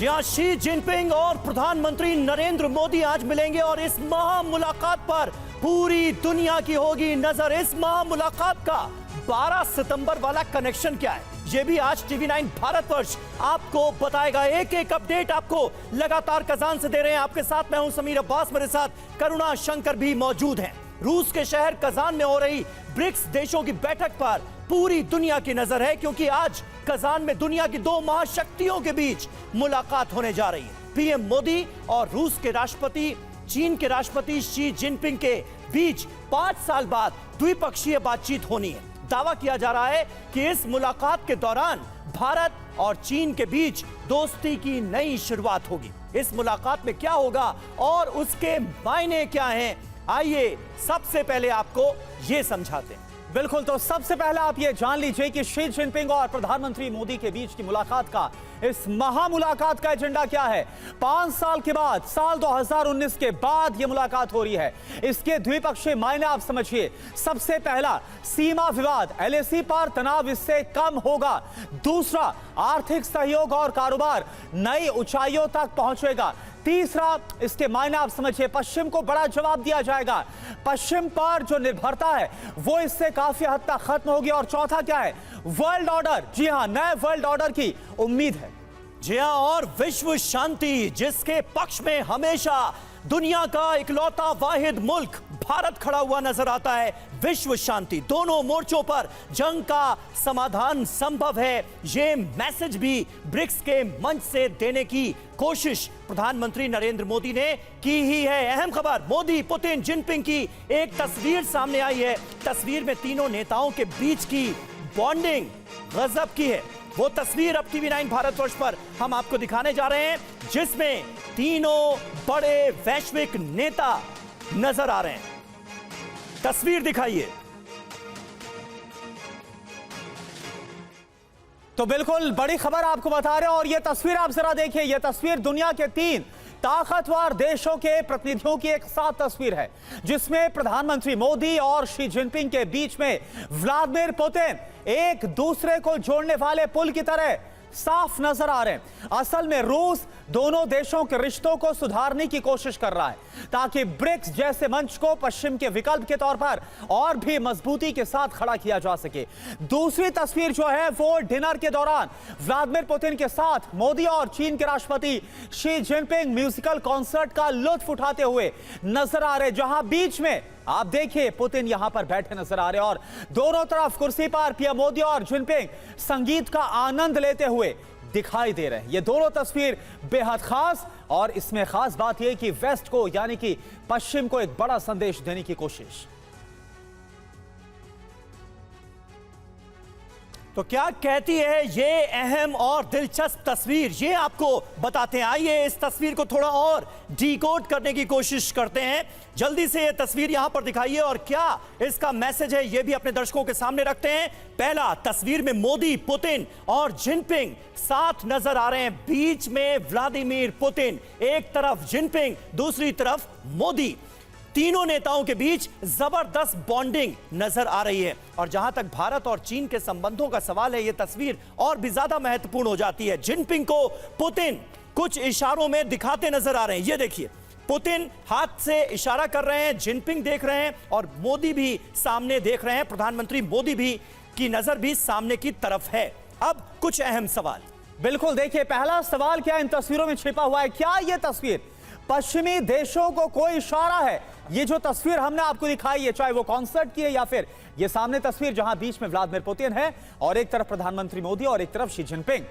जी हाँ, Xi Jinping और प्रधानमंत्री नरेंद्र मोदी आज मिलेंगे और इस महा मुलाकात पर पूरी दुनिया की होगी नजर। इस महा मुलाकात का 12 सितंबर वाला कनेक्शन क्या है, ये भी आज टीवी9 भारतवर्ष आपको बताएगा। एक एक अपडेट आपको लगातार कजान से दे रहे हैं। आपके साथ मैं हूं समीर अब्बास, मेरे साथ करुणा शंकर भी मौजूद हैं। रूस के शहर कजान में हो रही ब्रिक्स देशों की बैठक पर पूरी दुनिया की नजर है, क्योंकि आज कजान में दुनिया की दो महाशक्तियों के बीच मुलाकात होने जा रही है। पीएम मोदी और रूस के राष्ट्रपति, चीन के राष्ट्रपति शी जिनपिंग के बीच 5 साल बाद द्विपक्षीय बातचीत होनी है। दावा किया जा रहा है कि इस मुलाकात के दौरान भारत और चीन के बीच दोस्ती की नई शुरुआत होगी। इस मुलाकात में क्या होगा और उसके मायने क्या हैं, आइए सबसे पहले आपको यह समझाते हैं। बिल्कुल, तो सबसे पहले आप ये जान लीजिए कि शी जिनपिंग और प्रधानमंत्री मोदी के बीच की मुलाकात का, इस महा मुलाकात का एजेंडा क्या है। 5 साल के बाद, साल 2019 के बाद ये मुलाकात हो रही है। इसके द्विपक्षीय मायने आप समझिए। सबसे पहला, सीमा विवाद, एलएसी पर तनाव इससे कम होगा। दूसरा, आर्थिक सहयोग और कारोबार नई ऊंचाइयों तक पहुंचेगा। तीसरा, इसके मायने आप समझिए, पश्चिम को बड़ा जवाब दिया जाएगा। पश्चिम पर जो निर्भरता है वो इससे काफी हद तक खत्म होगी। और चौथा क्या है, वर्ल्ड ऑर्डर। जी हां, नए वर्ल्ड ऑर्डर की उम्मीद है। जी हां, और विश्व शांति, जिसके पक्ष में हमेशा दुनिया का इकलौता वाहिद मुल्क भारत खड़ा हुआ नजर आता है। विश्व शांति, दोनों मोर्चों पर जंग का समाधान संभव है, ये मैसेज भी ब्रिक्स के मंच से देने की कोशिश प्रधानमंत्री नरेंद्र मोदी ने की ही है। अहम खबर, मोदी, पुतिन, जिनपिंग की एक तस्वीर सामने आई है। तस्वीर में तीनों नेताओं के बीच की बॉन्डिंग गजब की है। वो तस्वीर अब टीवी9 भारतवर्ष पर हम आपको दिखाने जा रहे हैं, जिसमें तीनों बड़े वैश्विक नेता नजर आ रहे हैं। तस्वीर दिखाइए। तो बिल्कुल बड़ी खबर आपको बता रहे हैं और यह तस्वीर आप जरा देखिए। यह तस्वीर दुनिया के 3 ताकतवर देशों के प्रतिनिधियों की एक साथ तस्वीर है, जिसमें प्रधानमंत्री मोदी और शी जिनपिंग के बीच में व्लादिमीर पुतिन एक दूसरे को जोड़ने वाले पुल की तरह साफ नजर आ रहे हैं। असल में रूस दोनों देशों के रिश्तों को सुधारने की कोशिश कर रहा है, ताकि ब्रिक्स जैसे मंच को पश्चिम के विकल्प के तौर पर और भी मजबूती के साथ खड़ा किया जा सके। दूसरी तस्वीर जो है वो डिनर के दौरान व्लादिमीर पुतिन के साथ मोदी और चीन के राष्ट्रपति शी जिनपिंग म्यूजिकल कॉन्सर्ट का लुत्फ उठाते हुए नजर आ रहे, जहां बीच में आप देखिए पुतिन यहां पर बैठे नजर आ रहे और दोनों तरफ कुर्सी पर पीएम मोदी और जिनपिंग संगीत का आनंद लेते हुए दिखाई दे रहे हैं। ये दोनों तस्वीर बेहद खास, और इसमें खास बात यह कि वेस्ट को, यानी कि पश्चिम को, एक बड़ा संदेश देने की कोशिश। तो क्या कहती है ये अहम और दिलचस्प तस्वीर, ये आपको बताते हैं। आइए इस तस्वीर को थोड़ा और डिकोड करने की कोशिश करते हैं। जल्दी से ये तस्वीर यहां पर दिखाइए और क्या इसका मैसेज है ये भी अपने दर्शकों के सामने रखते हैं। पहला, तस्वीर में मोदी, पुतिन और जिनपिंग साथ नजर आ रहे हैं। बीच में व्लादिमीर पुतिन, एक तरफ जिनपिंग, दूसरी तरफ मोदी। तीनों नेताओं के बीच जबरदस्त बॉन्डिंग नजर आ रही है। और जहां तक भारत और चीन के संबंधों का सवाल है, यह तस्वीर और भी ज्यादा महत्वपूर्ण हो जाती है। जिनपिंग को पुतिन कुछ इशारों में दिखाते नजर आ रहे हैं। ये देखिए, पुतिन हाथ से इशारा कर रहे हैं, जिनपिंग देख रहे हैं और मोदी भी सामने देख रहे हैं। प्रधानमंत्री मोदी भी की नजर भी सामने की तरफ है। अब कुछ अहम सवाल। बिल्कुल, देखिए, पहला सवाल क्या इन तस्वीरों में छिपा हुआ है। क्या यह तस्वीर पश्चिमी देशों को कोई इशारा है? ये जो तस्वीर हमने आपको दिखाई है, चाहे वो कॉन्सर्ट की है या फिर ये सामने तस्वीर जहां बीच में व्लादिमीर पुतिन है और एक तरफ प्रधानमंत्री मोदी और एक तरफ शी जिनपिंग।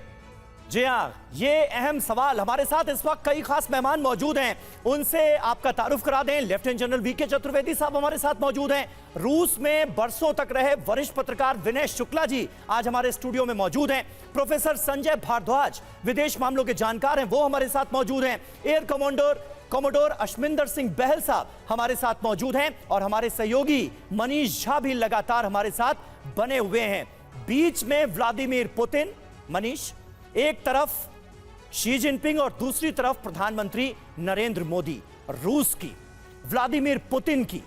जी हाँ, ये अहम सवाल। हमारे साथ इस वक्त कई खास मेहमान मौजूद हैं, उनसे आपका तारुफ करा दें। लेफ्टिनेंट जनरल वीके चतुर्वेदी साहब हमारे साथ मौजूद हैं। रूस में बरसों तक रहे वरिष्ठ पत्रकार विनय शुक्ला जी आज हमारे स्टूडियो में मौजूद हैं। प्रोफेसर संजय भारद्वाज, विदेश मामलों के जानकार हैं, वो हमारे साथ मौजूद हैं। एयर कमोडोर अश्मिंदर सिंह बहल साहब हमारे साथ मौजूद हैं और हमारे सहयोगी मनीष झा भी लगातार हमारे साथ बने हुए हैं। बीच में व्लादिमीर पुतिन, मनीष, एक तरफ शी जिनपिंग और दूसरी तरफ प्रधानमंत्री नरेंद्र मोदी। रूस की, व्लादिमीर पुतिन की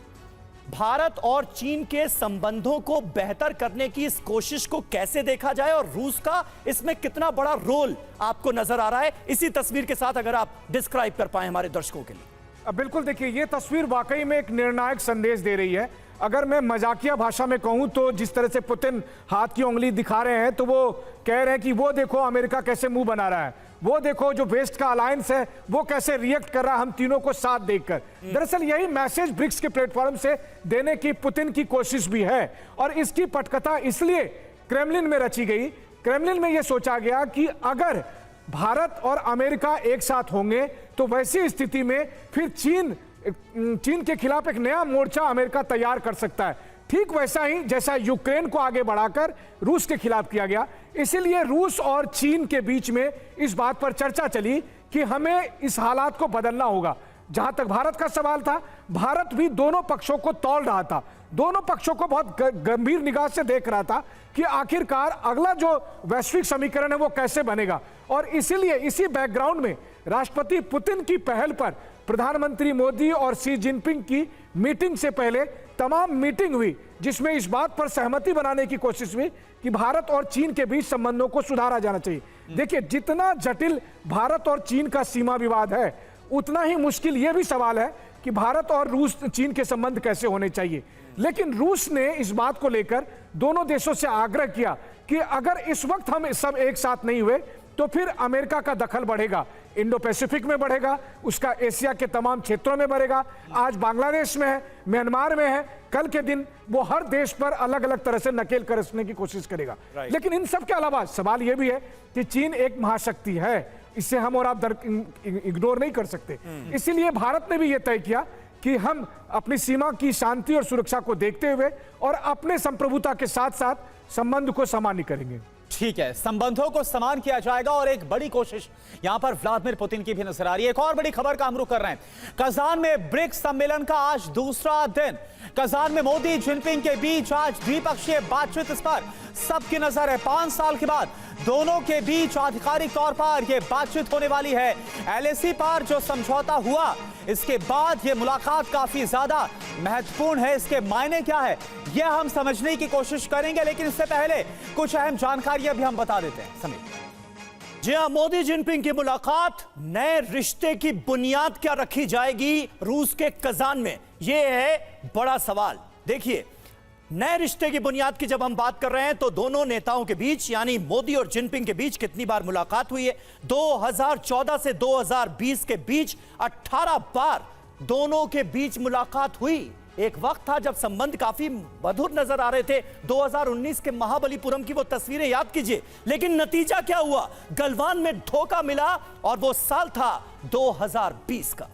भारत और चीन के संबंधों को बेहतर करने की इस कोशिश को कैसे देखा जाए और रूस का इसमें कितना बड़ा रोल आपको नजर आ रहा है, इसी तस्वीर के साथ अगर आप डिस्क्राइब कर पाए हमारे दर्शकों के लिए। बिल्कुल, देखिए ये तस्वीर वाकई में एक निर्णायक संदेश दे रही है। अगर मैं मजाकिया भाषा में कहूं तो जिस तरह से पुतिन हाथ की उंगली दिखा रहे हैं तो वो कह रहे हैं कि वो देखो अमेरिका कैसे मुंह बना रहा है, वो देखो जो वेस्ट का अलायंस है वो कैसे रिएक्ट कर रहा है हम तीनों को साथ देखकर। दरअसल यही मैसेज ब्रिक्स के प्लेटफॉर्म से देने की पुतिन की कोशिश भी है और इसकी पटकथा इसलिए क्रेमलिन में रची गई। क्रेमलिन में यह सोचा गया कि अगर भारत और अमेरिका एक साथ होंगे तो वैसी स्थिति में फिर चीन के खिलाफ एक नया मोर्चा अमेरिका तैयार कर सकता है, ठीक वैसा ही जैसा यूक्रेन को आगे बढ़ाकर रूस के खिलाफ किया गया। इसीलिए रूस और चीन के बीच में इस बात पर चर्चा चली कि हमें इस हालात को बदलना होगा। जहां तक भारत का सवाल था, भारत भी दोनों पक्षों को तौल रहा था, दोनों पक्षों को बहुत गंभीर निगाह से देख रहा था कि आखिरकार अगला जो वैश्विक समीकरण है वो कैसे बनेगा। और इसीलिए इसी बैकग्राउंड में राष्ट्रपति पुतिन की पहल पर प्रधानमंत्री मोदी और शी जिनपिंग की मीटिंग से पहले तमाम मीटिंग हुई, जिसमें इस बात पर सहमति बनाने की कोशिश हुई कि भारत और चीन के बीच संबंधों को सुधारा जाना चाहिए। देखिए, जितना जटिल भारत और चीन का सीमा विवाद है, उतना ही मुश्किल यह भी सवाल है कि भारत और रूस चीन के संबंध कैसे होने चाहिए। लेकिन रूस ने इस बात को लेकर दोनों देशों से आग्रह किया कि अगर इस वक्त हम सब एक साथ नहीं हुए तो फिर अमेरिका का दखल बढ़ेगा, इंडो पैसिफिक में बढ़ेगा, उसका एशिया के तमाम क्षेत्रों में बढ़ेगा। आज बांग्लादेश में है, म्यांमार में है, कल के दिन वो हर देश पर अलग अलग तरह से नकेल कसने की कोशिश करेगा। लेकिन इन सब के अलावा सवाल यह भी है कि चीन एक महाशक्ति है, इससे हम और आप इग्नोर नहीं कर सकते। इसीलिए भारत ने भी यह तय किया कि हम अपनी सीमा की शांति और सुरक्षा को देखते हुए और अपने संप्रभुता के साथ साथ संबंध को सामान्य करेंगे। ठीक है, संबंधों को समान किया जाएगा और एक बड़ी कोशिश यहां पर व्लादिमीर पुतिन की भी नजर आ रही है। एक और बड़ी खबर का हम रुख कर रहे हैं। कजान में ब्रिक्स सम्मेलन का आज दूसरा दिन। कजान में मोदी जिनपिंग के बीच आज द्विपक्षीय बातचीत, इस पर सबकी नजर है। 5 साल के बाद दोनों के बीच आधिकारिक तौर पर यह बातचीत होने वाली है। एलएसी पर जो समझौता हुआ, इसके बाद यह मुलाकात काफी ज्यादा महत्वपूर्ण है। इसके मायने क्या है यह हम समझने की कोशिश करेंगे, लेकिन इससे पहले कुछ अहम जानकारियां भी हम बता देते हैं। समीर जी हां, मोदी जिनपिंग की मुलाकात, नए रिश्ते की बुनियाद क्या रखी जाएगी रूस के कजान में, यह है बड़ा सवाल। देखिए, नए रिश्ते की बुनियाद की जब हम बात कर रहे हैं तो दोनों नेताओं के बीच यानी मोदी और जिनपिंग के बीच कितनी बार मुलाकात हुई है? 2014 से 2020 के बीच 18 बार दोनों के बीच मुलाकात हुई। एक वक्त था जब संबंध काफी मधुर नजर आ रहे थे। 2019 के महाबलीपुरम की वो तस्वीरें याद कीजिए, लेकिन नतीजा क्या हुआ? गलवान में धोखा मिला और वो साल था 2020 का।